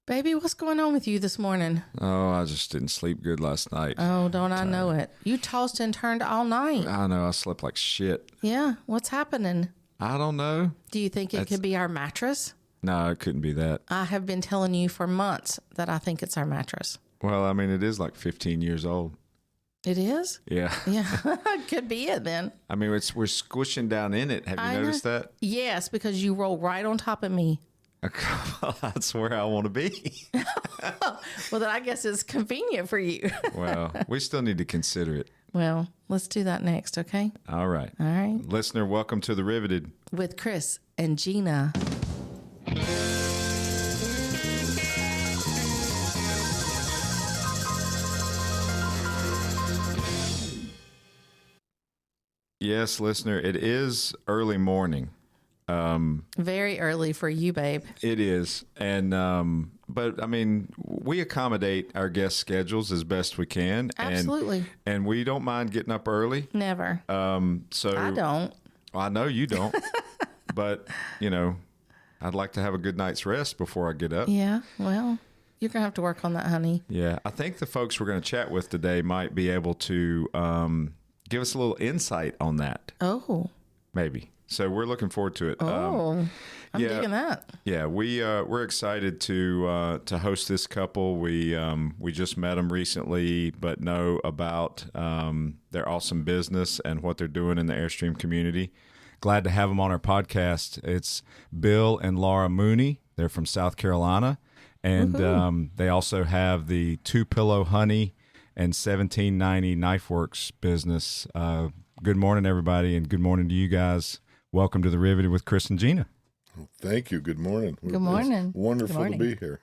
Baby, what's going on with you this morning? Oh, I just didn't sleep good last night. Oh, don't I know it. You tossed and turned all night. I know. I slept like shit. Yeah, what's happening? I don't know. Do you think it could be our mattress? No, it couldn't be that. I have been telling you for months that I think it's our mattress. Well, I mean, it is like 15 years old. It is? Yeah. Yeah, could be it then. I mean, we're squishing down in it. Have you noticed that? Yes, because you roll right on top of me. That's where I want to be. Well, then I guess it's convenient for you. Well, we still need to consider it. Well, let's do that next, okay? All right. All right. Listener, welcome to The Riveted. With Chris and Gina. Yes, listener, it is early morning. Very early for you, babe. It is. And, but I mean, we accommodate our guest schedules as best we can. Absolutely. And we don't mind getting up early. Never. So I don't. I know you don't, but you know, I'd like to have a good night's rest before I get up. Yeah. Well, you're going to have to work on that, honey. Yeah. I think the folks we're going to chat with today might be able to, give us a little insight on that. Oh. Maybe. So we're looking forward to it. I'm digging that. Yeah, we're excited to host this couple. We just met them recently, but know about their awesome business and what they're doing in the Airstream community. Glad to have them on our podcast. It's Bill and Laura Mooney. They're from South Carolina, and they also have the Two Pillow Honey and 1790 Knife Works business. Good morning, everybody, and good morning to you guys. Welcome to The Riveted with Chris and Gina. Well, thank you. Good morning. Good morning. It's wonderful Good morning. to be here.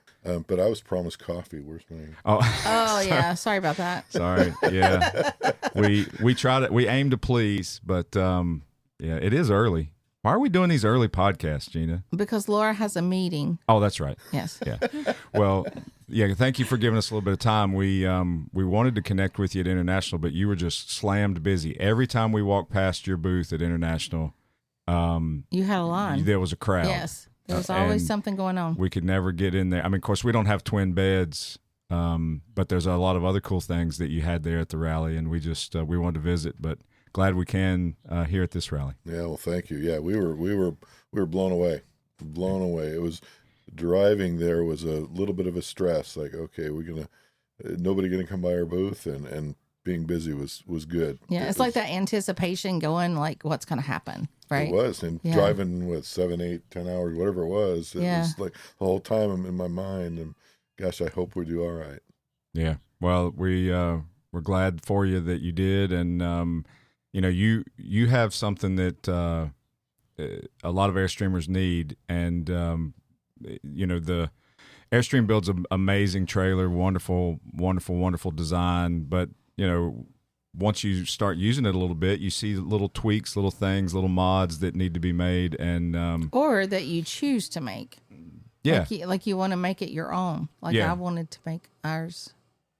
But I was promised coffee. Where's my... Oh, yeah. Sorry about that. Sorry. Yeah. We try to, we aim to please, but yeah, it is early. Why are we doing these early podcasts, Gina? Because Laura has a meeting. Oh, that's right. Yes. Yeah. Well, yeah, thank you for giving us a little bit of time. We wanted to connect with you at International, but you were just slammed busy. Every time we walked past your booth at International, You had a line. there was a crowd. Yes. There was always And something going on. we could never get in there. I mean, of course, we don't have twin beds, but there's a lot of other cool things that you had there at the rally, and we just we wanted to visit. But glad we can here at this rally. Yeah, well, thank you. Yeah, we were blown away. Blown away. It was driving there was a little bit of a stress. Like, okay, nobody gonna come by our booth, and being busy was good. Yeah. It's like that anticipation going, like, what's going to happen, right? It was, and driving with 7, 8, 10 hours, whatever it was. It was like the whole time I'm in my mind, and gosh, I hope we do all right. Yeah. Well, we're glad for you that you did, and you know, you have something that a lot of Airstreamers need, and you know, the Airstream builds an amazing trailer, wonderful design, but you know, once you start using it a little bit, you see little tweaks, little things, little mods that need to be made, and Or that you choose to make. yeah, Like you want to make it your own. Like Yeah. I wanted to make ours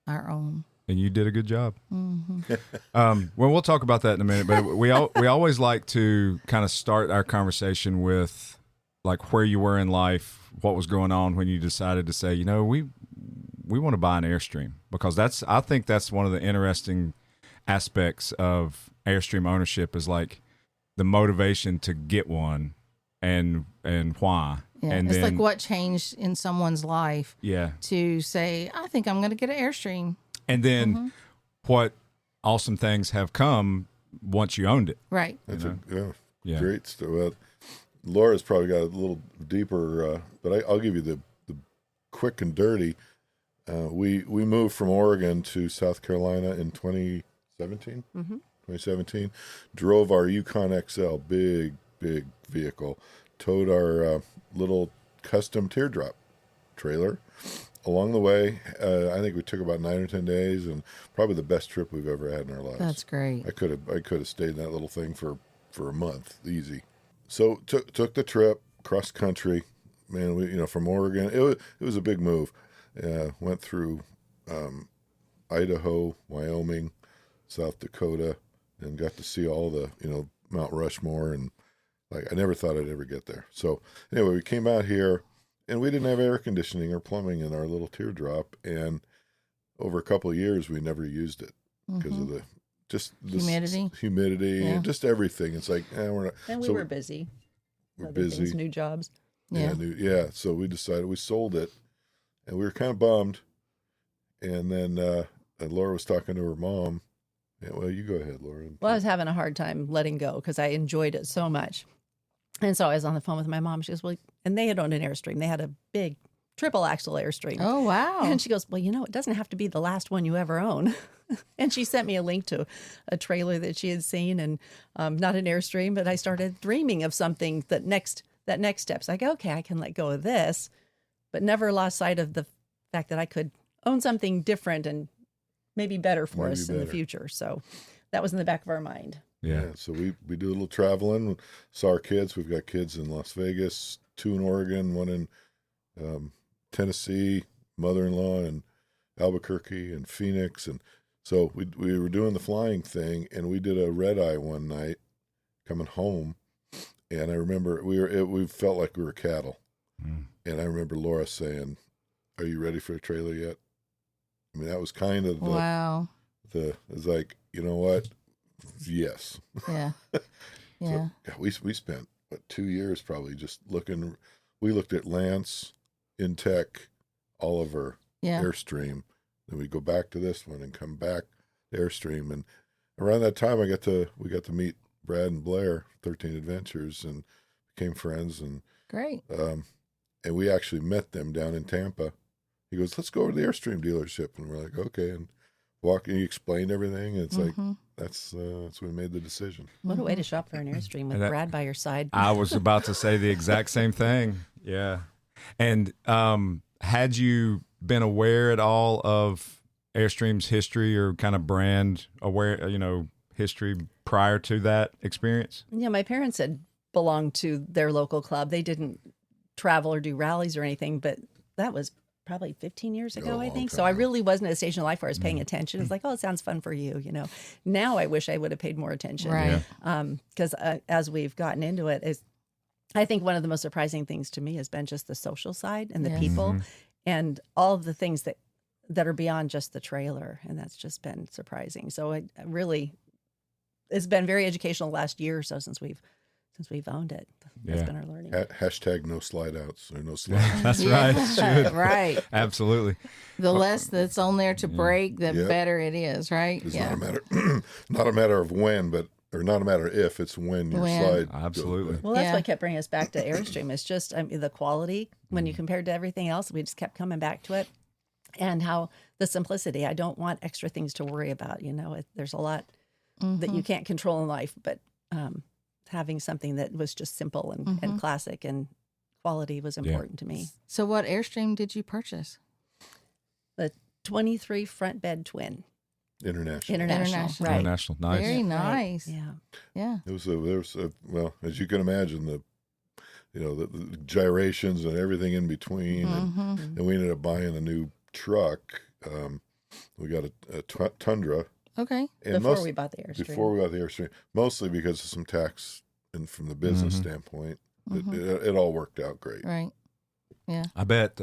our own. and you did a good job. Mm-hmm. Well, we'll talk about that in a minute, but we always like to kind of start our conversation with like where you were in life, what was going on when you decided to say, you know, we want to buy an Airstream, because I think that's one of the interesting aspects of Airstream ownership is like the motivation to get one and why. Yeah. And It's then, like what changed in someone's life yeah. to say, I think I'm going to get an Airstream. And then what awesome things have come once you owned it. Right. That's Yeah. great stuff. Well, Laura's probably got a little deeper, but I'll give you the quick and dirty. We moved from Oregon to South Carolina in 2017. 2017. Drove our Yukon XL, big vehicle. Towed our little custom teardrop trailer. Along the way, I think we took about 9 or 10 days, and probably the best trip we've ever had in our lives. That's great. I could have stayed in that little thing for a month, easy. So took the trip cross country, man. We from Oregon. It was a big move. Went through Idaho, Wyoming, South Dakota, and got to see all the Mount Rushmore, and like I never thought I'd ever get there. So anyway, we came out here, and we didn't have air conditioning or plumbing in our little teardrop, and over a couple of years we never used it because of the humidity, and just everything. It's like we're not. And we were busy. We're Other busy. things, new jobs. So we decided we sold it, and we were kind of bummed. And then and Laura was talking to her mom. Yeah, well, you go ahead, Laura. Well, I was having a hard time letting go because I enjoyed it so much. And so I was on the phone with my mom. She goes, well, and they had owned an Airstream. They had a big triple axle Airstream. Oh, wow. And she goes, well, it doesn't have to be the last one you ever own. And she sent me a link to a trailer that she had seen, and not an Airstream, but I started dreaming of something that next step's like, okay, I can let go of this, but never lost sight of the fact that I could own something different and maybe better for us in the future. So that was in the back of our mind. Yeah. So we do a little traveling, saw our kids. We've got kids in Las Vegas, 2 in Oregon, 1 in Tennessee, mother-in-law in Albuquerque and Phoenix. And so we were doing the flying thing, and we did a red eye one night coming home. And I remember we felt like we were cattle. And I remember Laura saying, are you ready for a trailer yet? I mean, that was kind of it's like, you know what? Yes. Yeah. Yeah. So, we spent 2 years probably just looking. We looked at Lance, Intech, Oliver, Airstream. Then we go back to this one and come back to Airstream. And around that time, we got to meet Brad and Blair, 13 Adventures, and became friends. And great. And we actually met them down in Tampa. He goes, let's go over to the Airstream dealership. And we're like, okay. And he explained everything. And it's like, that's when we made the decision. What a way to shop for an Airstream with Brad by your side. I was about to say the exact same thing. Yeah. And had you been aware at all of Airstream's history or kind of brand aware, history prior to that experience? Yeah, my parents had belonged to their local club. They didn't travel or do rallies or anything, but that was probably 15 years ago, I think. So I really wasn't at a station of life where I was paying attention. It was like, oh, it sounds fun for you, Now I wish I would have paid more attention. Right. Because as we've gotten into it, I think one of the most surprising things to me has been just the social side and the people and all of the things that are beyond just the trailer. And that's just been surprising. So it's been very educational the last year or so since we've owned it. That's been our learning. Hashtag no slide outs or no slide outs. That's right. Right. Absolutely. The less that's on there to break, the better it is, right? It's not a matter of when, or not a matter if, it's when your slide. Absolutely. Well, that's what kept bringing us back to Airstream. It's just the quality when you compared to everything else. We just kept coming back to it, and how the simplicity. I don't want extra things to worry about. There's a lot that you can't control in life, but having something that was just simple and classic and quality was important to me. So what Airstream did you purchase? The 23 front bed twin. International. Right. International. Nice. Very nice. Right. Yeah. There was well, as you can imagine, the gyrations and everything in between. And we ended up buying a new truck. We got a Tundra. Okay. And Before we bought the Airstream. Mostly because of some tax and from the business standpoint. It all worked out great. Right. Yeah. I bet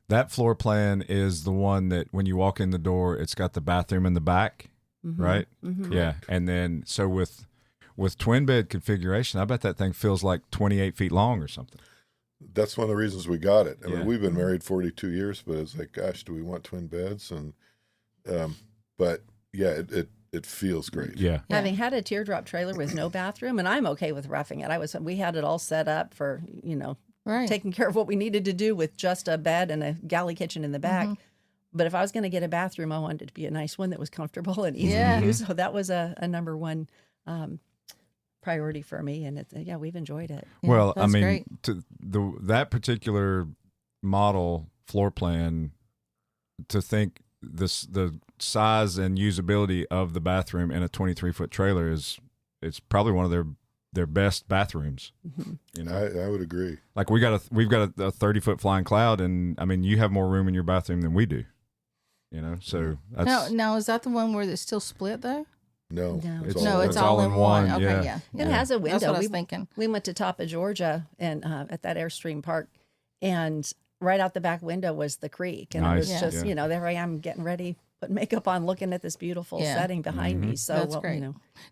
that floor plan is the one that when you walk in the door, it's got the bathroom in the back, right? Yeah. And then so with twin bed configuration, I bet that thing feels like 28 feet long or something. That's one of the reasons we got it. I mean, we've been married 42 years, but it's like, gosh, do we want twin beds? And but yeah, it feels great. Yeah. Having had a teardrop trailer with no bathroom, and I'm okay with roughing it. We had it all set up for, taking care of what we needed to do with just a bed and a galley kitchen in the back. But if I was going to get a bathroom, I wanted it to be a nice one that was comfortable and easy to use. So that was a number one priority for me. And we've enjoyed it. Yeah, well, I mean, great. that particular model floor plan, to think the size and usability of the bathroom in a 23-foot trailer it's probably one of their best bathrooms. I would agree. Like we've got a 30-foot flying cloud, and I mean, you have more room in your bathroom than we do. So that's now is that the one where it's still split though? No, it's all in one. Okay, yeah. It has a window. That's what I was thinking. We went to Top of Georgia and at that Airstream park, and right out the back window was the creek. And Nice. it was just, Yeah. there I am getting ready, putting makeup on, looking at this beautiful setting behind me. So, That's great.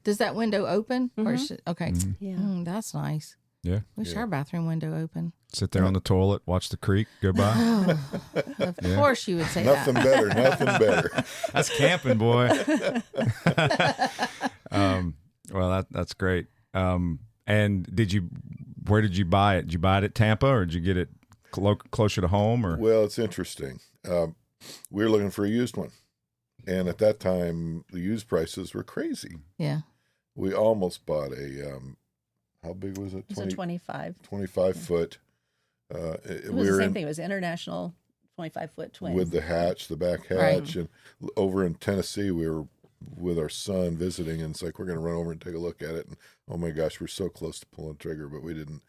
Does that window open? Or okay. yeah. That's nice. Yeah. Wish our bathroom window open. Sit there on the toilet, watch the creek go by. Of course you would say Nothing that. better, nothing better. That's camping, boy. Well, that's great. And where did you buy it? Did you buy it at Tampa, or did you get it closer to home? Or Well, it's interesting. We were looking for a used one. And at that time, the used prices were crazy. Yeah. We almost bought a, how big was it? It's a 25. 25 foot. It was the same thing. It was international 25-foot twin. With the hatch, the back hatch. And over in Tennessee, we were with our son visiting, and it's like, we're going to run over and take a look at it. And oh my gosh, we're so close to pulling the trigger, but we didn't.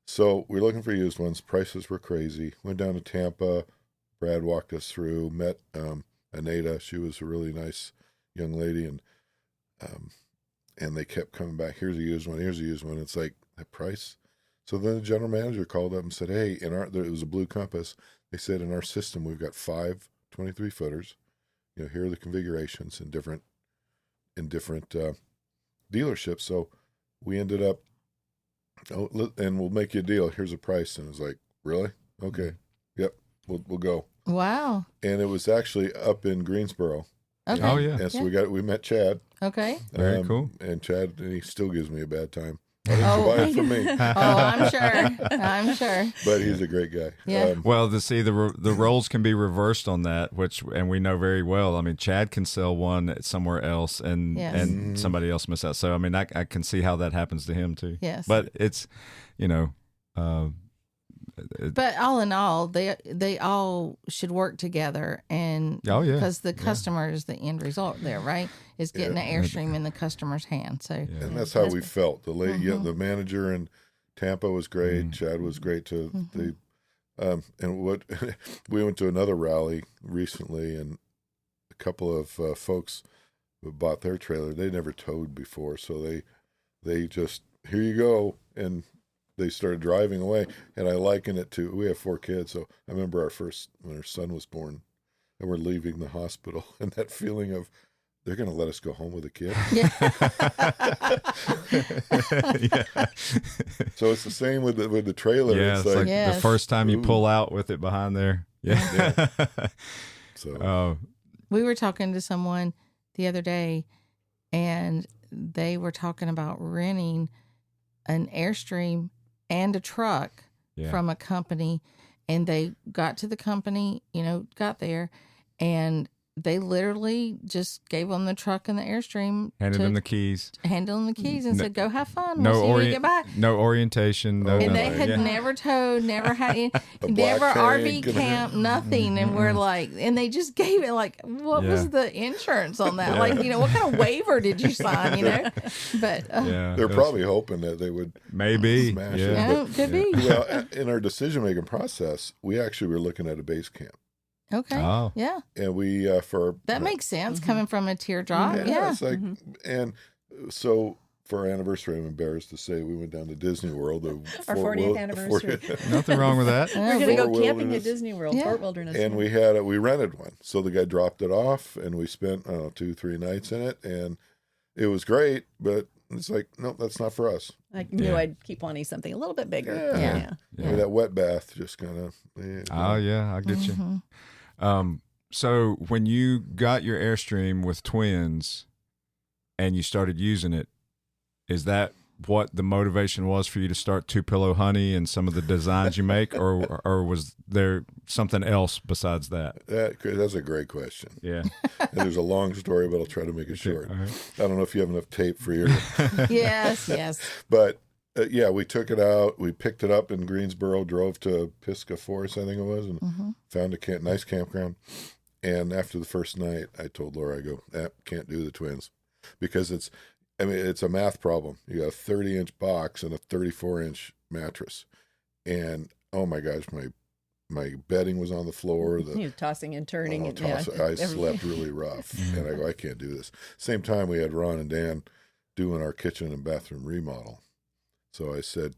So we were looking for used ones. Prices were crazy. Went down to Tampa. Brad walked us through, met Anita. She was a really nice young lady, and they kept coming back. Here's a used one. Here's a used one. It's like, that price? So then the general manager called up and said, hey, it was a Blue Compass. They said, in our system, we've got 5 23-footers. Here are the configurations in different dealerships. So we ended up, and we'll make you a deal. Here's a price. And it was like, really? Okay. Yep. We'll go. Wow. And it was actually up in Greensboro. Okay. Oh, yeah. And so we met Chad. Okay. Very cool. And Chad, he still gives me a bad time. Why didn't you buy it from me? Oh, I'm sure. I'm sure. But he's a great guy. Yeah. Well, to see the roles can be reversed on that, and we know very well. I mean, Chad can sell one somewhere else, and Yes. and somebody else miss out. So I mean, I can see how that happens to him too. Yes. But it's, But all in all, they all should work together, and Oh, yeah. because the customer is the end result there, right? Is getting the Airstream in the customer's hand. So And that's how we felt. The the manager in Tampa was great. Chad was great too. And what we went to another rally recently, and a couple of folks who bought their trailer. They never towed before, so they just, here you go, and they started driving away. And I liken it to, we have 4 kids, so I remember when our son was born, and we're leaving the hospital, and that feeling of, they're going to let us go home with a kid. yeah, So it's the same with the trailer. Yeah, it's like Yes. the first time you pull out with it behind there. Yeah. so we were talking to someone the other day, and they were talking about renting an Airstream and a truck from a company, and they got to the company, got there, and they literally just gave them the truck and the Airstream, Handed them the keys. handed them the keys, and said, "Go have fun. No We'll see when you get back." no orientation. No, And they nothing. had Yeah. never towed, never had any, black never RV tank. camp, nothing. And we're like, and they just gave it like, what Yeah. was the insurance on that? Like, what kind of waiver did you sign? But Yeah, they're it was- probably hoping that they would maybe. smash Yeah. it. could be. Well, in our decision-making process, we actually were looking at a base camp. Okay. Oh. Yeah. And we, That makes sense coming from a teardrop. Yeah. It's like, and so for our anniversary, I'm embarrassed to say we went down to Disney World. Our 40th anniversary. Nothing wrong with that. Yeah, We're going to go Fort camping Wilderness. at Disney World, Yeah. Fort Wilderness. And we rented one. So the guy dropped it off, and we spent, 2-3 nights in it, and it was great, but it's like, no, that's not for us. I knew I'd keep wanting something a little bit bigger. Yeah. Yeah. I mean, that wet bath just kind of. Oh yeah, I get you. So when you got your Airstream with twins, and you started using it, is that what the motivation was for you to start Two Pillow Honey and some of the designs you make, or was there something else besides that? That's a great question. Yeah. And there's a long story, but I'll try to make it short. All right. I don't know if you have enough tape for your. Yes. But we took it out. We picked it up in Greensboro, drove to Pisgah Forest, I think it was, and found a nice campground. And after the first night, I told Laura, I go, can't do the twins, because it's a math problem. You got a 30-inch box and a 34-inch mattress, and oh my gosh, my bedding was on the floor. He was tossing and turning. I slept really rough, and I go, I can't do this. Same time, we had Ron and Dan doing our kitchen and bathroom remodel. So I said,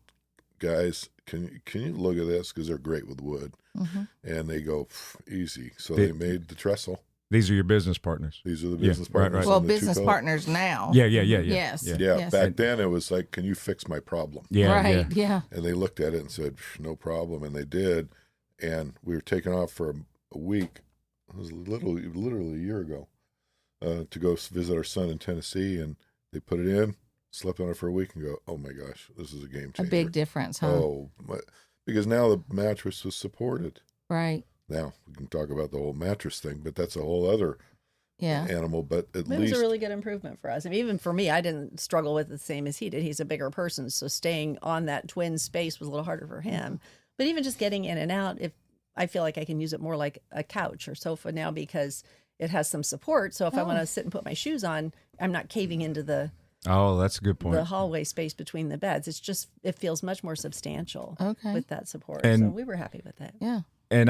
guys, can you look at this? Because they're great with wood. Mm-hmm. And they go, easy. So they made the trestle. These are your business partners. These are the business partners. Right. Well, business partners now. Yeah. Yes. Yeah. Back then it was like, can you fix my problem? Yeah. Right. Yeah. And they looked at it and said, no problem. And they did. And we were taken off for a week. It was literally a year ago to go visit our son in Tennessee. And they put it in, slept on it for a week and go, oh my gosh, this is a game changer. A big difference, huh? Oh, because now the mattress was supported. Right. Now we can talk about the whole mattress thing, but that's a whole other animal. But at least it was a really good improvement for us. I mean, even for me, I didn't struggle with it the same as he did. He's a bigger person, so staying on that twin space was a little harder for him. But even just getting in and out, if I feel like I can use it more like a couch or sofa now because it has some support. So if I want to sit and put my shoes on, I'm not caving into the that's a good point. The hallway space between the beds. It feels much more substantial with that support. And, so we were happy with it. Yeah. And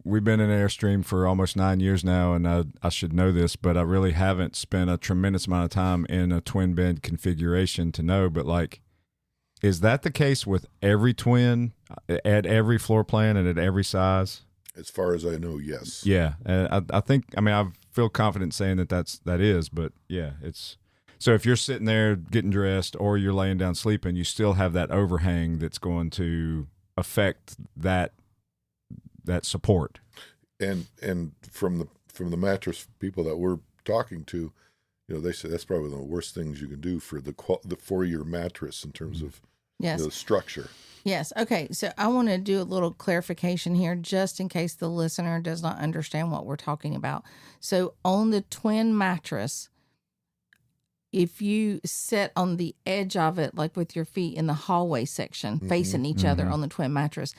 we've been in Airstream for almost 9 years now, and I should know this, but I really haven't spent a tremendous amount of time in a twin bed configuration to know. But is that the case with every twin at every floor plan and at every size? As far as I know, yes. Yeah, and I think I feel confident saying that is, but yeah, it's. So if you're sitting there getting dressed or you're laying down sleeping, you still have that overhang that's going to affect that support. And from the mattress people that we're talking to, they say that's probably one of the worst things you can do for for your mattress in terms of the structure. Yes. Okay. So I want to do a little clarification here just in case the listener does not understand what we're talking about. So on the twin mattress, if you sit on the edge of it, like with your feet in the hallway section, facing each other on the twin mattress,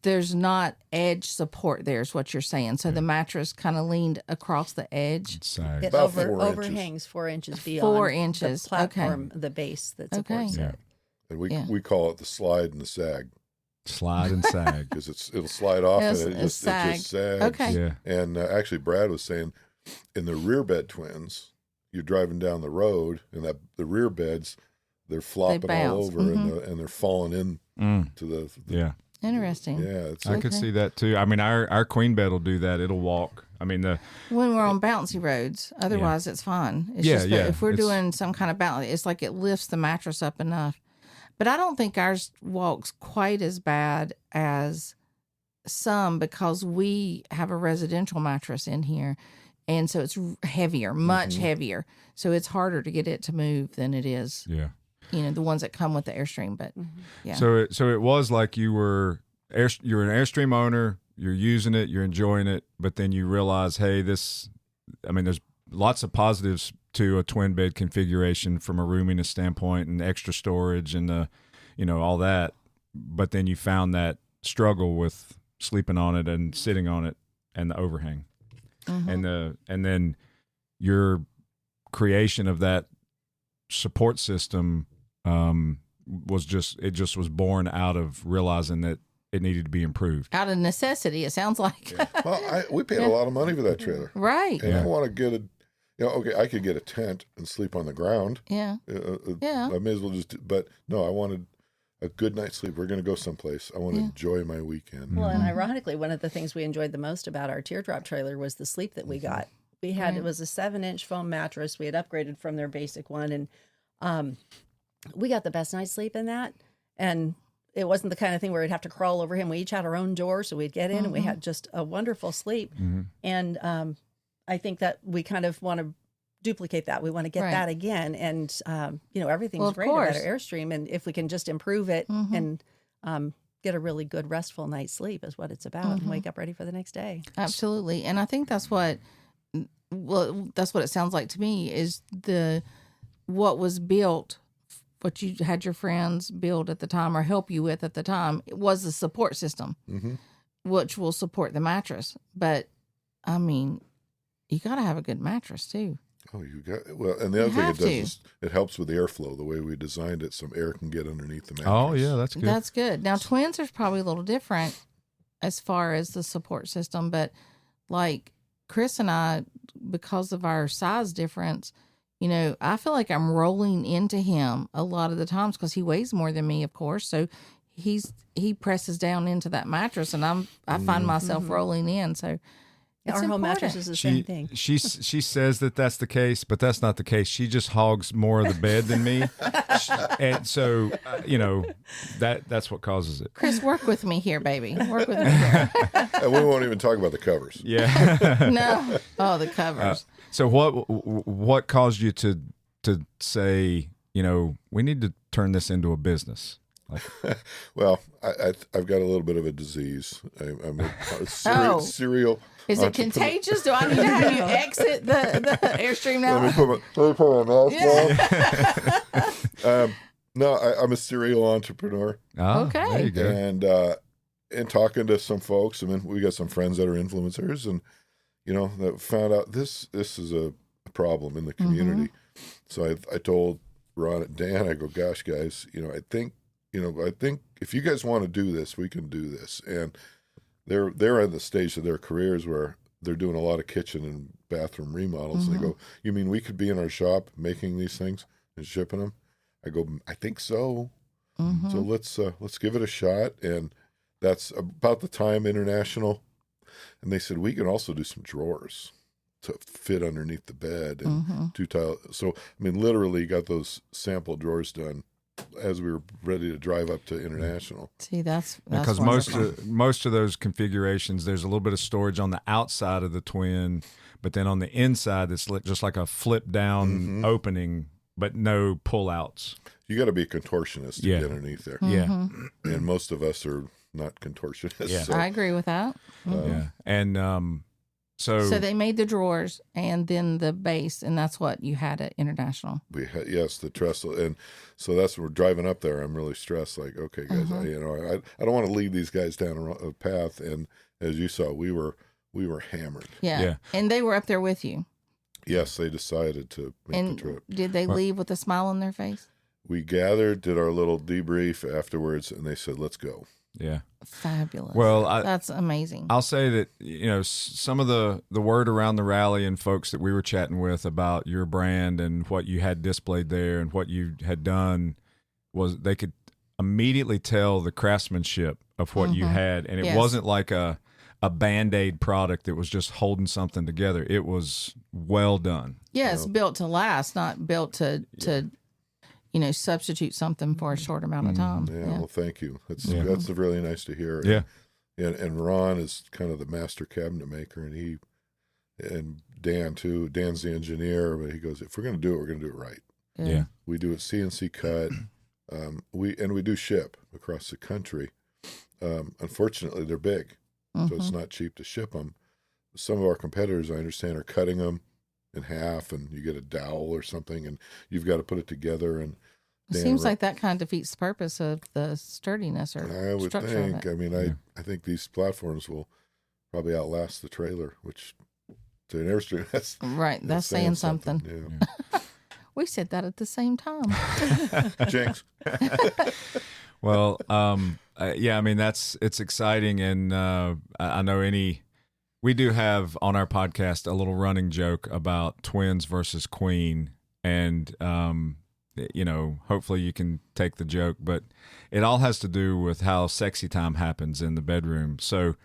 there's not edge support there is what you're saying. So the mattress kind of leaned across the edge. It About overhangs 4 inches beyond 4 inches. the platform, the base that supports it. And we call it the slide and the sag. Slide and sag. Because it'll slide off and it just sags. Okay. Yeah. And actually Brad was saying in the rear bed twins, you're driving down the road and the rear beds, they're flopping all over and they're falling in to the Interesting. Yeah, I could see that too. I mean, our queen bed will do that. It'll walk. I mean, when we're on bouncy roads, otherwise it's fine. It's just that if we're doing some kind of balance, it's like it lifts the mattress up enough. But I don't think ours walks quite as bad as some because we have a residential mattress in here. And so it's heavier, much heavier. So it's harder to get it to move than it is. Yeah. The ones that come with the Airstream, but yeah. So it was like you're an Airstream owner, you're using it, you're enjoying it, but then you realize, hey, there's lots of positives to a twin bed configuration from a roominess standpoint and extra storage and all that. But then you found that struggle with sleeping on it and sitting on it and the overhang. And then your creation of that support system was born out of realizing that it needed to be improved. Out of necessity, it sounds like. Yeah. Well, we paid a lot of money for that trailer, right? And I want to get I could get a tent and sleep on the ground. Yeah, I may as well but no, I wanted a good night's sleep. We're going to go someplace. I want to enjoy my weekend. Well, and ironically, one of the things we enjoyed the most about our teardrop trailer was the sleep that we got. We had, it was a 7-inch foam mattress. We had upgraded from their basic one. And we got the best night's sleep in that. And it wasn't the kind of thing where we'd have to crawl over him. We each had our own door. So we'd get in and we had just a wonderful sleep. And I think that we kind of want to duplicate that. We want to get that again. And, everything's great about our Airstream. And if we can just improve it and get a really good restful night's sleep is what it's about and wake up ready for the next day. Absolutely. And I think that's what it sounds like to me is what was built, what you had your friends build at the time or help you with at the time, it was the support system, which will support the mattress. But I mean, you got to have a good mattress too. Oh, and the other thing it does is it helps with the airflow. The way we designed it, some air can get underneath the mattress. Oh, yeah, that's good. That's good. Now, twins are probably a little different as far as the support system, but like Chris and I, because of our size difference, I feel like I'm rolling into him a lot of the times because he weighs more than me, of course. So he presses down into that mattress, and I find myself rolling in. So it's our home important. mattress is the same thing. She says that that's the case, but that's not the case. She just hogs more of the bed than me, and so that's what causes it. Chris, work with me here, baby. Work with me here. And we won't even talk about the covers. Yeah. No, the covers. So what caused you to say, we need to turn this into a business? Well, I've got a little bit of a disease. I'm a serial. Is it contagious? Do I need to have you exit the Airstream now? Let me put my mask on. No, I'm a serial entrepreneur. Oh, okay. There you go. And talking to some folks, we got some friends that are influencers, and that found out this is a problem in the community. Mm-hmm. So I told Ron and Dan, I go, gosh, guys, I think if you guys want to do this, we can do this. And they're at the stage of their careers where they're doing a lot of kitchen and bathroom remodels. Mm-hmm. And they go, you mean we could be in our shop making these things and shipping them? I go, I think so. Mm-hmm. So let's give it a shot. And that's about the time International. And they said, we can also do some drawers to fit underneath the bed and mm-hmm. 2 tile. So, literally got those sample drawers done as we were ready to drive up to International. See, that's because wonderful. most of those configurations, there's a little bit of storage on the outside of the twin, but then on the inside, it's just like a flip down mm-hmm. opening, but no pull outs. You got to be a contortionist to get underneath there. Mm-hmm. Yeah, and most of us are not contortionists. Yeah. So, I agree with that. Mm-hmm. Yeah, and so they made the drawers and then the base, and that's what you had at International. We had, yes, the trestle, and so that's when we're driving up there. I'm really stressed. Like, okay, guys, mm-hmm. I don't want to lead these guys down a path. And as you saw, we were hammered. Yeah, and they were up there with you. Yes, they decided to make the trip. Did they leave with a smile on their face? We gathered, did our little debrief afterwards, and they said, "Let's go." Yeah. Fabulous. Well, that's amazing. I'll say that, some of the word around the rally and folks that we were chatting with about your brand and what you had displayed there and what you had done was they could immediately tell the craftsmanship of what mm-hmm. you had. And it wasn't like a Band-Aid product that was just holding something together. It was well done. Yeah, it's built to last, not built to substitute something for a short amount of time. Yeah. Well, thank you. That's really nice to hear. Yeah. And Ron is kind of the master cabinet maker, and Dan too. Dan's the engineer, but he goes, if we're going to do it, we're going to do it right. Yeah. We do it CNC cut. We do ship across the country. Unfortunately, they're big, mm-hmm. so it's not cheap to ship them. Some of our competitors, I understand, are cutting them in half, and you get a dowel or something, and you've got to put it together. And it seems like that kind of defeats the purpose of the sturdiness or I would structure think. of it. I think these platforms will probably outlast the trailer, which to an Airstream, that's right. That's saying something. Yeah. We said that at the same time. Jinx. Well, it's exciting, and I know we do have on our podcast a little running joke about twins versus queen, and hopefully you can take the joke, but it all has to do with how sexy time happens in the bedroom. So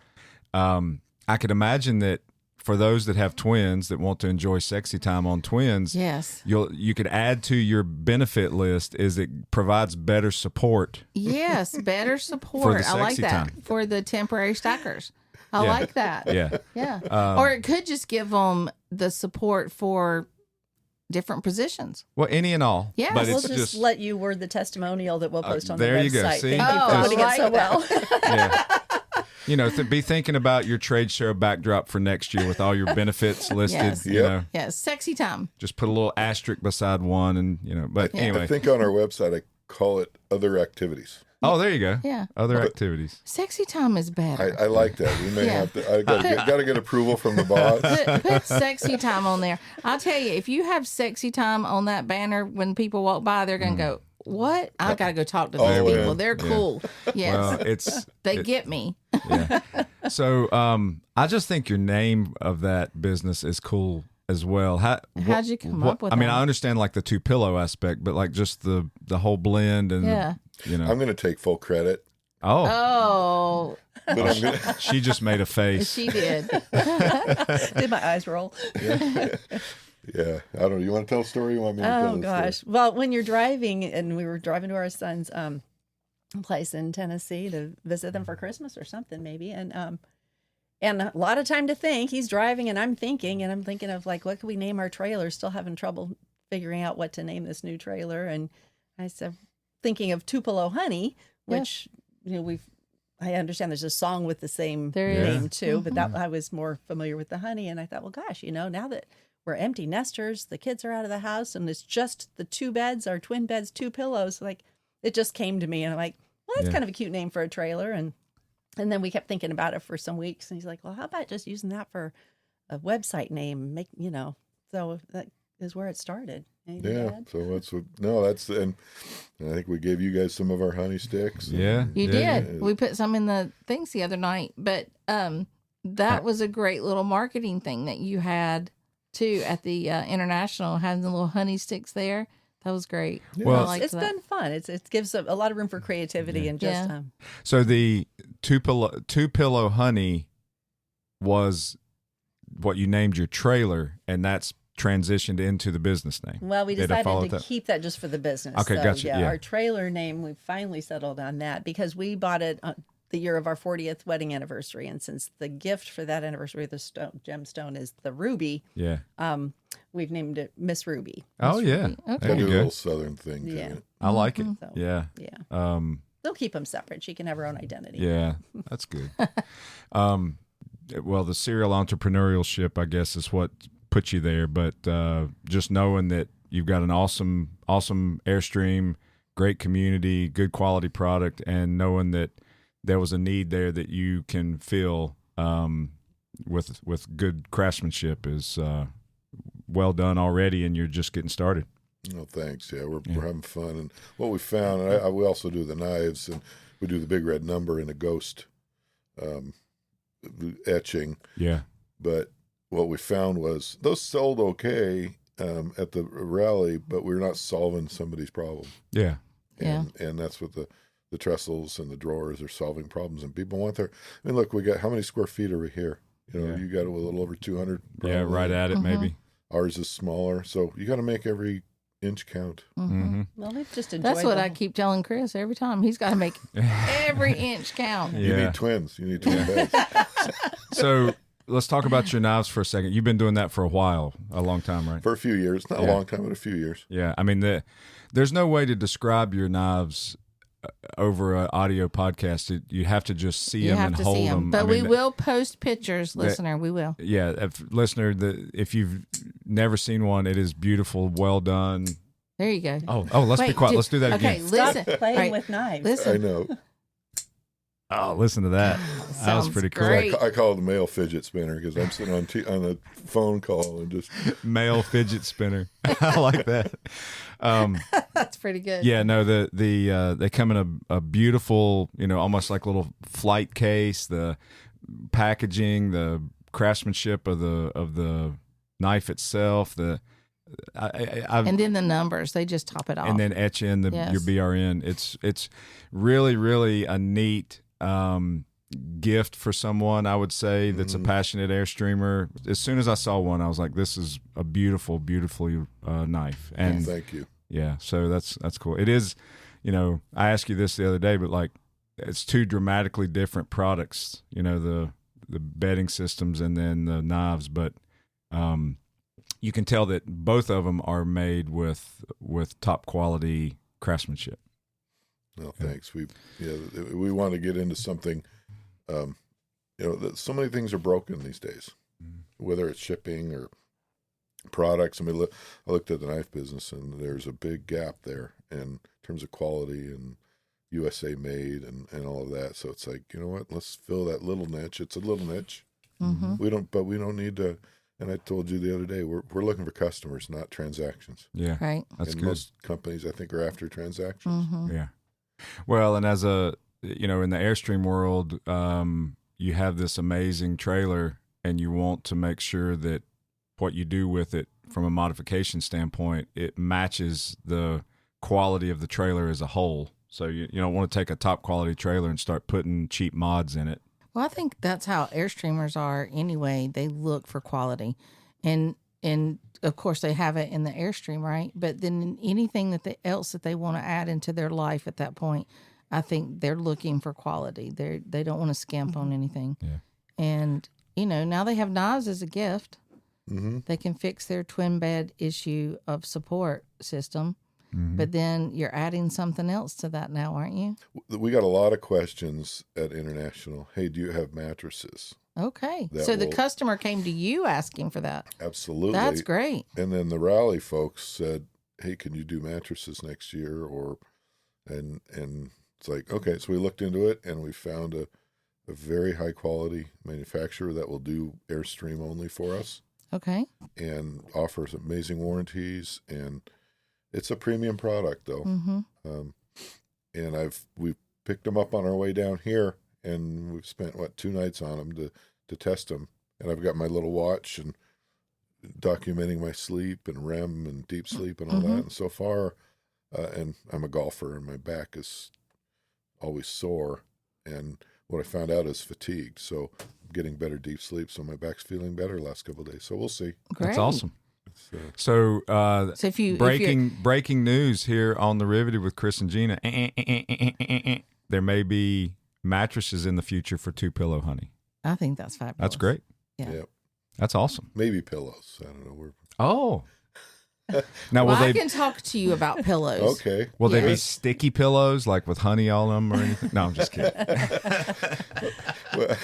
I could imagine that for those that have twins that want to enjoy sexy time on twins, yes, you could add to your benefit list is it provides better support. Yes, better support. I like that time. For the temporary stackers. I like that. Yeah. Yeah. Or it could just give them the support for different positions. Well, any and all. Yeah. But we'll it's just let you word the testimonial that we'll post on the website. There you go. See? Thank you for putting it so well. Yeah. Be thinking about your trade show backdrop for next year with all your benefits listed. Yes. Yes. Sexy time. Just put a little asterisk beside one, and But anyway, I think on our website I call it other activities. Oh, there you go. Yeah. Other activities. Sexy time is better. I like that. We may have to. I got to get approval from the boss. Put sexy time on there. I'll tell you, if you have sexy time on that banner when people walk by, they're going to go, "What? I got to go talk to those people. Yeah. They're cool." Yes. Well, they get me. Yeah. So I just think your name of that business is cool as well. How'd you come up with I mean, that? I understand like the 2-pillow aspect, but like just the whole blend and Yeah. you know. I'm going to take full credit. Oh, But I'm gonna, She just made a face. she did. Did my eyes roll? yeah, I don't know. You want to tell a story? You want me to tell Oh the gosh. story? Well, when you're driving, and we were driving to our son's place in Tennessee to visit them for Christmas or something maybe, and a lot of time to think. He's driving and I'm thinking of like, what could we name our trailer? Still having trouble figuring out what to name this new trailer. And I said, thinking of Tupelo Honey, which I understand there's a song with the same There name is. too, but that I was more familiar with the honey. And I thought, well, gosh, now that we're empty nesters, the kids are out of the house, and it's just the 2 beds, our twin beds, 2 pillows. Like, it just came to me, and I'm like, well, that's kind of a cute name for a trailer. And then we kept thinking about it for some weeks, and he's like, well, how about just using that for a website name? So that is where it started. Anything to Yeah, add? so and I think we gave you guys some of our honey sticks. Yeah. You yeah. did. We put some in the things the other night, but that was a great little marketing thing that you had too at the International, having the little honey sticks there. That was great. Well, I liked It's that. been fun. It gives a lot of room for creativity and just Yeah. So the two pillow honey was what you named your trailer, and that's transitioned into the business name. well, we Did I follow decided to that? keep that just for the business. Okay, So, gotcha, yeah. Our trailer name, we finally settled on that because we bought it the year of our 40th wedding anniversary, and since the gift for that anniversary, the gemstone is the ruby, Yeah. we've named it Miss Ruby. Oh yeah. Okay. There I do you a go. little southern thing to Yeah. it. I like it. So, Yeah. yeah. They'll keep them separate. She can have her own identity. Yeah, that's good. Well, the serial entrepreneurship, I guess, is what put you there. But just knowing that you've got an awesome Airstream, great community, good quality product, and knowing that there was a need there that you can fill with good craftsmanship is well done already, and you're just getting started. Oh, thanks. Yeah, we're having fun. And what we found, and we also do the knives, and we do the big red number and a ghost etching. Yeah. But what we found was those sold okay at the rally, but we're not solving somebody's problem. Yeah. And that's what the trestles and the drawers are solving problems. And people want their, I mean, look, we got, how many square feet are we here? You got a little over 200. Yeah, right at it, maybe. Ours is smaller. So you got to make every inch count. Mm-hmm. Well, we've just enjoyed That's what the I keep telling Chris every time. He's got to make every inch count. You Yeah. need twins. You need twin beds. So let's talk about your knives for a second. You've been doing that for a long time, right? For a few years. Not a long time, but a few years. Yeah. I mean, there's no way to describe your knives over an audio podcast. You have to just see You them have and to hold see them. them. But I we mean, will post pictures, listener. We will. Yeah, if you've never seen one, it is beautiful, well done. There you go. Oh, let's be Wait, quiet. Let's do that okay, again. listen. playing Right. with knives. Listen. I know. Oh, listen to that. That was Sounds pretty cool. great. I call it the male fidget spinner because I'm sitting on a phone call and just Male fidget spinner. I like that. That's pretty good. Yeah, no, they come in a beautiful, almost like little flight case. The packaging, the craftsmanship of the knife itself, And then the numbers, they just top it off. and then etch in your Yes. BRN. It's really, really a neat gift for someone, I would say, that's a passionate Airstreamer. As soon as I saw one, I was like, this is a beautiful, beautiful knife. And thank you. yeah, so that's cool. It is, I asked you this the other day, but like it's two dramatically different products, the bedding systems and then the knives, but you can tell that both of them are made with top quality craftsmanship. No, thanks. We want to get into something. So many things are broken these days, whether it's shipping or products. I mean, I looked at the knife business, and there's a big gap there in terms of quality and USA made and all of that. So it's like, you know what? Let's fill that little niche. It's a little niche. Mm-hmm. We don't need to. And I told you the other day, we're looking for customers, not transactions. Yeah, Right. that's and good. most companies, I think, are after transactions. Mm-hmm. Yeah. Well, and as in the Airstream world, you have this amazing trailer, and you want to make sure that what you do with it from a modification standpoint, it matches the quality of the trailer as a whole. So you don't want to take a top quality trailer and start putting cheap mods in it. Well, I think that's how Airstreamers are anyway. They look for quality. And of course they have it in the Airstream, right? But then anything else that they want to add into their life at that point, I think they're looking for quality. They don't want to skimp on anything. Yeah. And, now they have knives as a gift. Mm-hmm. They can fix their twin bed issue of support system. Mm-hmm. But then you're adding something else to that now, aren't you? We got a lot of questions at International. Hey, do you have mattresses? Okay. So the customer came to you asking for that. Absolutely. That's great. And then the rally folks said, hey, can you do mattresses next year? And it's like, okay. So we looked into it and we found a very high quality manufacturer that will do Airstream only for us. Okay. And offers amazing warranties, and it's a premium product though. Mm-hmm. And we've picked them up on our way down here, and we've spent 2 nights on them to test them. And I've got my little watch and documenting my sleep and REM and deep sleep and all that. And so far, and I'm a golfer, and my back is always sore. And what I found out is fatigued. So I'm getting better deep sleep. So my back's feeling better the last couple of days. So we'll see. Great. That's awesome. So breaking news here on The Riveted with Chris and Gina. There may be mattresses in the future for Two Pillow Honey. I think that's fabulous. That's great. Yeah. Yep. That's awesome. Maybe pillows. I don't know. Oh. Now, I can talk to you about pillows. Okay. Will they be sticky pillows, like with honey on them or anything? No, I'm just kidding. Well,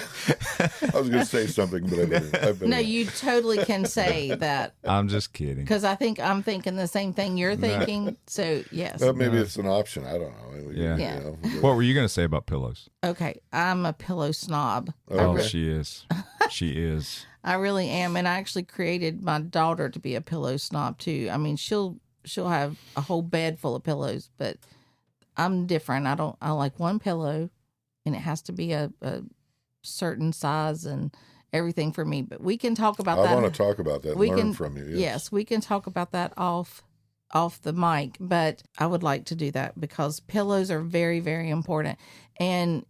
I was going to say something, but I better. No, you totally can say that. I'm just kidding. Because I think I'm thinking the same thing you're thinking. So, yes. Maybe it's an option. I don't know. Yeah. What were you going to say about pillows? Okay. I'm a pillow snob. Oh, she is. She is. I really am, and I actually created my daughter to be a pillow snob too. I mean, she'll have a whole bed full of pillows, but I'm different. I like one pillow, and it has to be a certain size and everything for me. But we can talk about that. I want to talk about that. Learn from you. Yes, we can talk about that off the mic. But I would like to do that because pillows are very, very important. And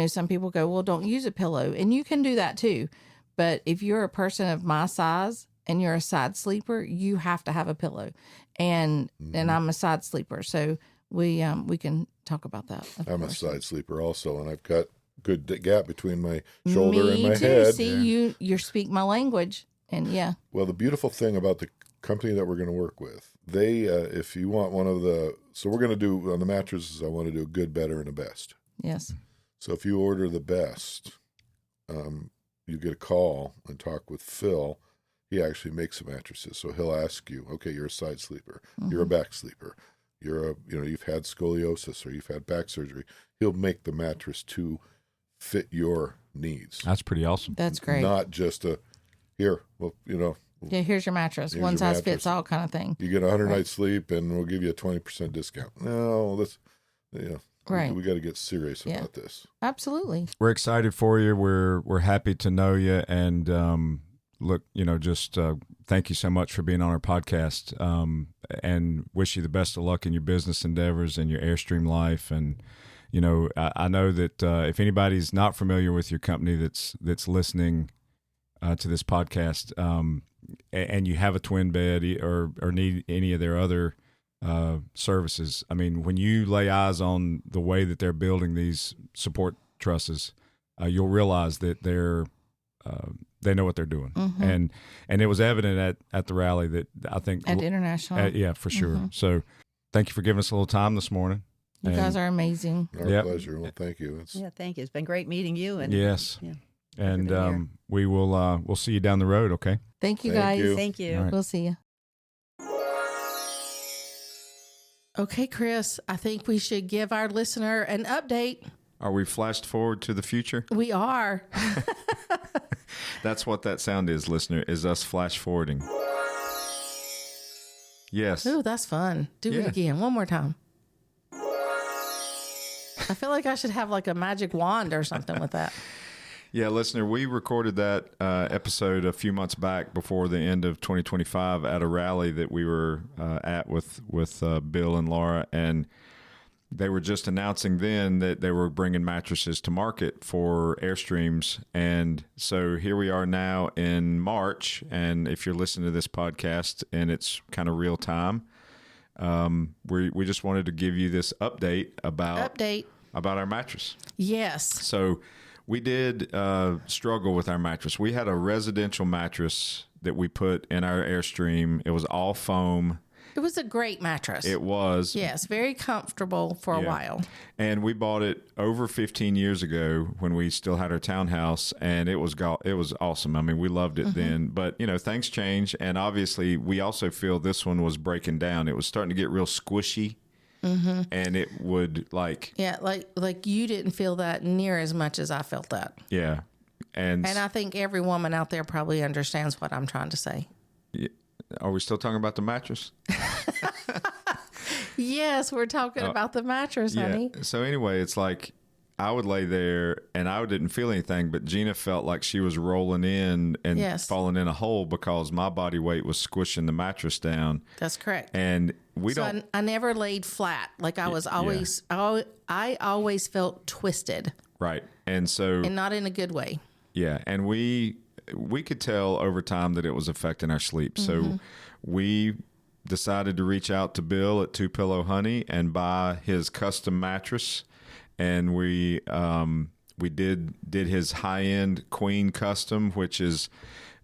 some people go, "Well, don't use a pillow," and you can do that too. But if you're a person of my size and you're a side sleeper, you have to have a pillow. And I'm a side sleeper. So we can talk about that. I'm a side sleeper also, and I've got good gap between my shoulder and my too. head. See, you speak my language. And yeah. Well, the beautiful thing about the company that we're going to work with, they, if you want so we're going to do on the mattresses, I want to do a good, better, and a best. Yes. So if you order the best, you get a call and talk with Phil. He actually makes the mattresses. So he'll ask you, okay, you're a side sleeper. You're a back sleeper. You've had scoliosis or you've had back surgery. He'll make the mattress to fit your needs. That's pretty awesome. That's great. Not just yeah, here's your mattress. One size fits all kind of thing. You get 100 nights sleep and we'll give you a 20% discount. No, right. We got to get serious about this. Absolutely. We're excited for you. We're happy to know you. And look, just thank you so much for being on our podcast, and wish you the best of luck in your business endeavors and your Airstream life. And, I know that if anybody's not familiar with your company that's listening to this podcast, and you have a twin bed or need any of their other services. I mean, when you lay eyes on the way that they're building these support trusses, you'll realize that they know what they're doing. And it was evident at the rally that I think at International. Yeah, for sure. So thank you for giving us a little time this morning. You guys are amazing. Our pleasure. Well, thank you. Thank you. It's been great meeting you. And yes. Yeah. And we will we'll see you down the road. Okay. Thank you, guys. Thank you. Right. We'll see you. Okay, Chris, I think we should give our listener an update. Are we flashed forward to the future? We are. That's what that sound is, listener, is us flash forwarding. Yes. Ooh, that's fun. Do it again. One more time. I feel like I should have like a magic wand or something with that. Yeah, listener, we recorded that episode a few months back before the end of 2025 at a rally that we were at with Bill and Laura, and they were just announcing then that they were bringing mattresses to market for Airstreams. And so here we are now in March. And if you're listening to this podcast and it's kind of real time, we just wanted to give you this update about our mattress. Yes. So we did struggle with our mattress. We had a residential mattress that we put in our Airstream. It was all foam. It was a great mattress. It was. Yes, very comfortable for a while. And we bought it over 15 years ago when we still had our townhouse, and it was awesome. I mean, we loved it then. But, things change, and obviously we also feel this one was breaking down. It was starting to get real squishy, and it would Yeah, like you didn't feel that near as much as I felt that. Yeah. And I think every woman out there probably understands what I'm trying to say. Are we still talking about the mattress? Yes, we're talking about the mattress, honey. So anyway, it's like I would lay there and I didn't feel anything, but Gina felt like she was rolling in and falling in a hole because my body weight was squishing the mattress down. That's correct. And I never laid flat. Like I was always, I always felt twisted. Right. And not in a good way. Yeah. And we could tell over time that it was affecting our sleep. So we decided to reach out to Bill at Two Pillow Honey and buy his custom mattress. And we did his high-end queen custom, which is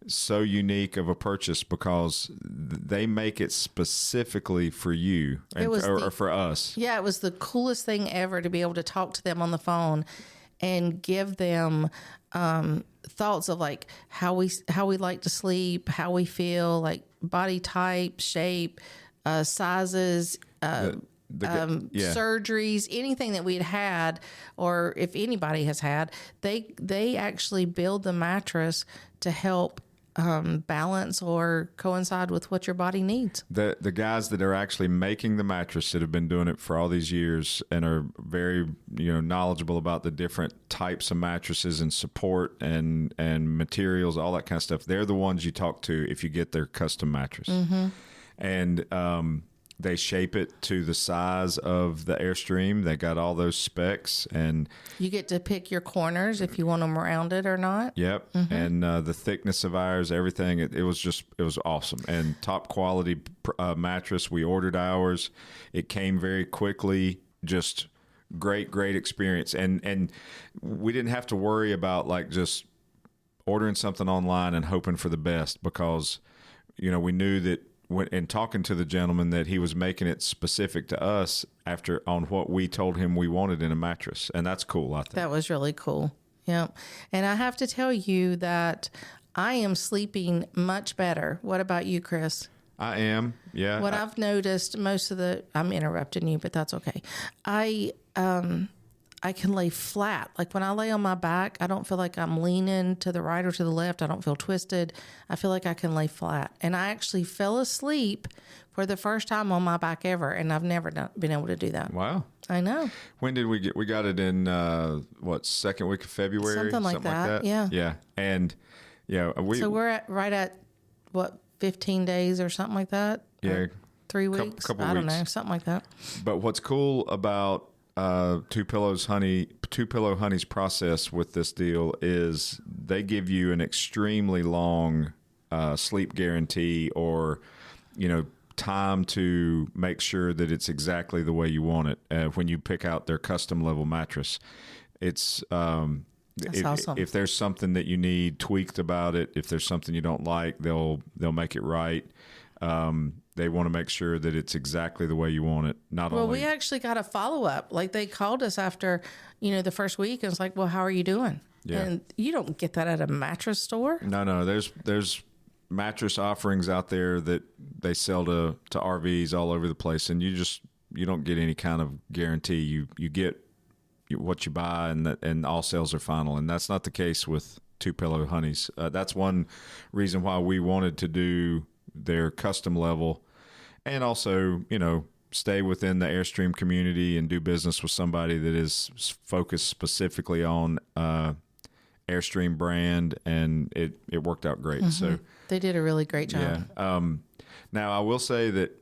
so unique of a purchase because they make it specifically for you or for us. Yeah, it was the coolest thing ever to be able to talk to them on the phone and give them thoughts of like how we like to sleep, how we feel, like body type, shape, sizes, surgeries, anything that we'd had, or if anybody has had, they actually build the mattress to help balance or coincide with what your body needs. The guys that are actually making the mattress that have been doing it for all these years and are very knowledgeable about the different types of mattresses and support and materials, all that kind of stuff. They're the ones you talk to if you get their custom mattress. And they shape it to the size of the Airstream. They got all those specs, and you get to pick your corners if you want them rounded or not. Yep. And the thickness of ours, everything. It was awesome and top quality mattress. We ordered ours. It came very quickly. Just great experience. And we didn't have to worry about like just ordering something online and hoping for the best because, we knew that in talking to the gentleman that he was making it specific to us on what we told him we wanted in a mattress. And that's cool, I think. That was really cool. Yeah. And I have to tell you that I am sleeping much better. What about you, Chris? I am. Yeah. What I've noticed I'm interrupting you, but that's okay. I can lay flat. Like when I lay on my back, I don't feel like I'm leaning to the right or to the left. I don't feel twisted. I feel like I can lay flat. And I actually fell asleep for the first time on my back ever, and I've never been able to do that. Wow. I know. When did we got it in, second week of February? Something like that. Yeah. Yeah. And, so we're right at, 15 days or something like that? Yeah. Or 3 weeks? Couple I don't weeks. know. Something like that. But what's cool about Two Pillow Honey's process with this deal is they give you an extremely long sleep guarantee or time to make sure that it's exactly the way you want it when you pick out their custom level mattress. It's awesome. If there's something that you need tweaked about it, if there's something you don't like, they'll make it right. They want to make sure that it's exactly the way you want it. We actually got a follow-up. Like they called us after, the first week and it's like, well, how are you doing? Yeah. And you don't get that at a mattress store. No. There's mattress offerings out there that they sell to RVs all over the place. And you don't get any kind of guarantee. You get what you buy and all sales are final. And that's not the case with Two Pillow Honeys. That's one reason why we wanted to do their custom level and also, stay within the Airstream community and do business with somebody that is focused specifically on Airstream brand, and it worked out great. So they did a really great job. Yeah. Now I will say that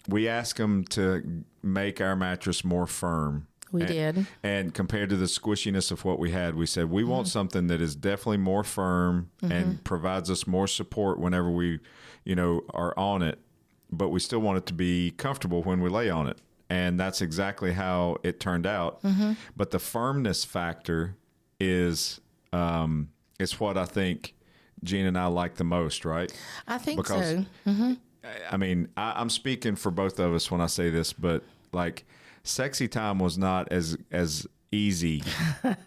we asked them to make our mattress more firm. We did. And compared to the squishiness of what we had, we said we want something that is definitely more firm and provides us more support whenever we, are on it, but we still want it to be comfortable when we lay on it. And that's exactly how it turned out. But the firmness factor is what I think Gina and I like the most, right? I think so. I mean, I'm speaking for both of us when I say this, but like sexy time was not as easy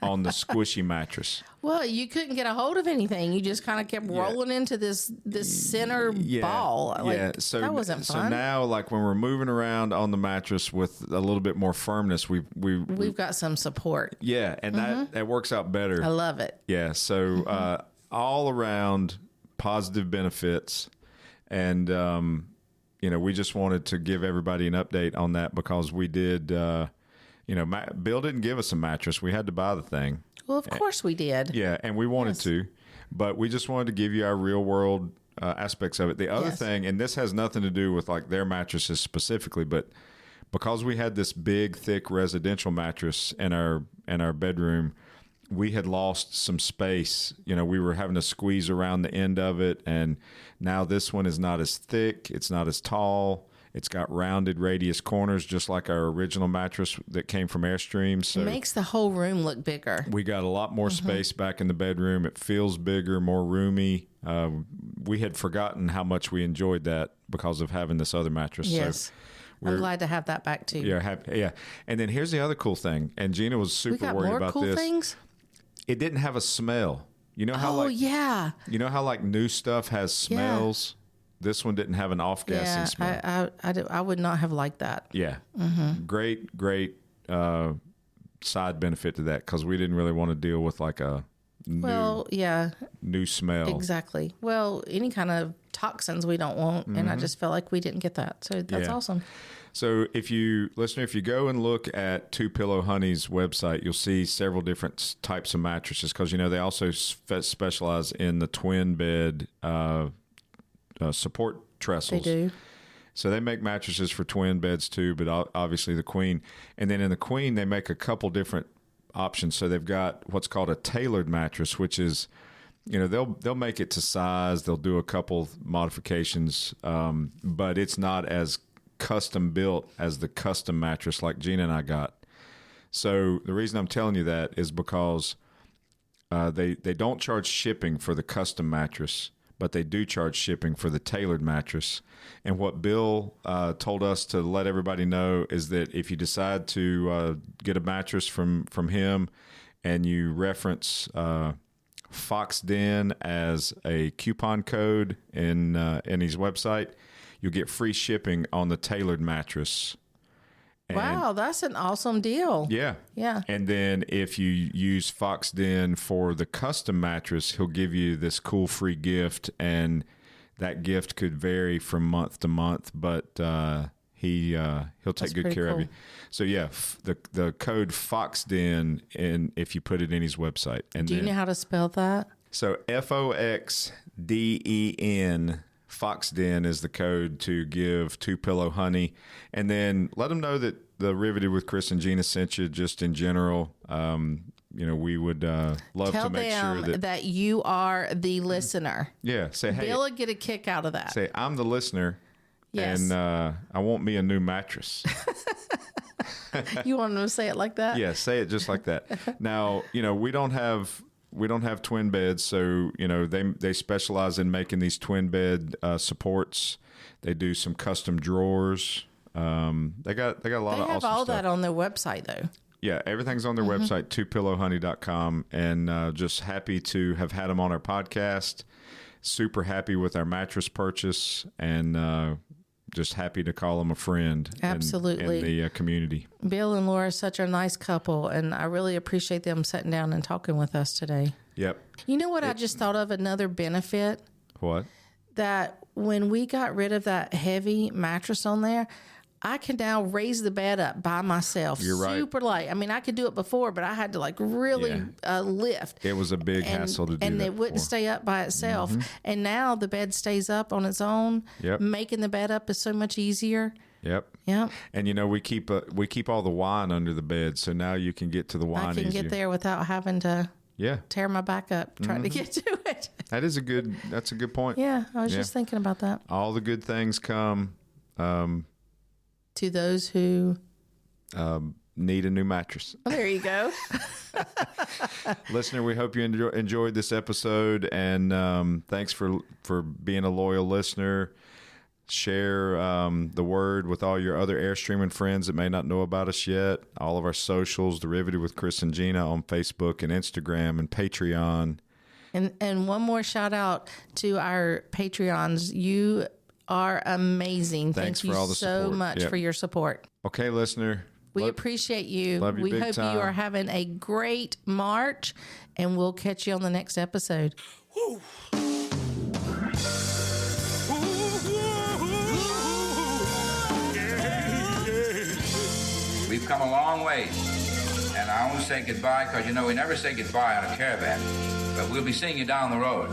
on the squishy mattress. Well, you couldn't get a hold of anything. You just kind of kept rolling into this center ball. Like, so that wasn't fun. So now, like when we're moving around on the mattress with a little bit more firmness, we've got some support. Yeah, and that works out better. I love it. Yeah, so all around positive benefits, and we just wanted to give everybody an update on that because we did. Bill didn't give us a mattress. We had to buy the thing. Well, of course we did. Yeah, and we wanted to, but we just wanted to give you our real world aspects of it. The other thing, and this has nothing to do with like their mattresses specifically, but because we had this big, thick residential mattress in our bedroom, we had lost some space. We were having to squeeze around the end of it, and now this one is not as thick. It's not as tall. It's got rounded radius corners, just like our original mattress that came from Airstream. So it makes the whole room look bigger. We got a lot more space back in the bedroom. It feels bigger, more roomy. We had forgotten how much we enjoyed that because of having this other mattress. Yes. So I'm glad to have that back too. Yeah. And then here's the other cool thing. And Gina was super worried about cool this. Things? It didn't have a smell. You know how You know how like new stuff has smells? Yeah. This one didn't have an off-gassing smell. I would not have liked that. Yeah. Great side benefit to that because we didn't really want to deal with like a new smell. Exactly. Well, any kind of toxins we don't want, and I just felt like we didn't get that. So that's awesome. So if you go and look at Two Pillow Honey's website, you'll see several different types of mattresses because, they also specialize in the twin bed support trestles. They do. So they make mattresses for twin beds too, but obviously the queen. And then in the queen, they make a couple different options. So they've got what's called a tailored mattress, which is, they'll make it to size. They'll do a couple modifications, but it's not as custom built as the custom mattress like Gina and I got. So the reason I'm telling you that is because they don't charge shipping for the custom mattress, but they do charge shipping for the tailored mattress. And what Bill told us to let everybody know is that if you decide to get a mattress from him and you reference Fox Den as a coupon code in his website, you'll get free shipping on the tailored mattress. And wow, that's an awesome deal. Yeah. Yeah. And then if you use Fox Den for the custom mattress, he'll give you this cool free gift, and that gift could vary from month to month, but he'll take good care of you. So yeah, the code FOXDEN, and if you put it in his website. And do you know how to spell that? So FOXDEN. FOXDEN is the code to give Two Pillow Honey, and then let them know that the Riveted with Chris and Gina sent you. Just in general, we would love to make sure that you are the listener. Yeah, say hey. Bill would get a kick out of that. Say I'm the listener, and I want me a new mattress. You want them to say it like that? Yeah, say it just like that. Now, we don't have twin beds, so they specialize in making these twin bed supports. They do some custom drawers. They got a lot of awesome stuff. They have all that on their website though. Yeah, everything's on their website, twopillowhoney.com, and just happy to have had them on our podcast. Super happy with our mattress purchase, and just happy to call them a friend. Absolutely. In the community. Bill and Laura are such a nice couple, and I really appreciate them sitting down and talking with us today. Yep. You know what I just thought of? Another benefit? What? That when we got rid of that heavy mattress on there, I can now raise the bed up by myself. You're right. Super light. I mean, I could do it before, but I had to like really lift. It was a big hassle to do and that it wouldn't before. stay up by itself. Mm-hmm. And now the bed stays up on its own. Yep. Making the bed up is so much easier. Yep. Yep. And we keep all the wine under the bed, so now you can get to the wine I can easier. get there without having to Yeah. tear my back up trying to get to it. That's a good point. Yeah, I was just thinking about that. All the good things come To those who need a new mattress. there you go. Listener, we hope you enjoyed this episode, and thanks for being a loyal listener. Share the word with all your other Airstreaming friends that may not know about us yet. All of our socials, Derivative with Chris and Gina on Facebook and Instagram and Patreon. And one more shout out to our Patreons. You are amazing. Thanks Thank for you all the so support. much Yep. for your support. Okay, listener. We appreciate you. love you We big hope time. you are having a great March, and we'll catch you on the next episode. We've come a long way, and I only say goodbye because, we never say goodbye on a caravan, but we'll be seeing you down the road.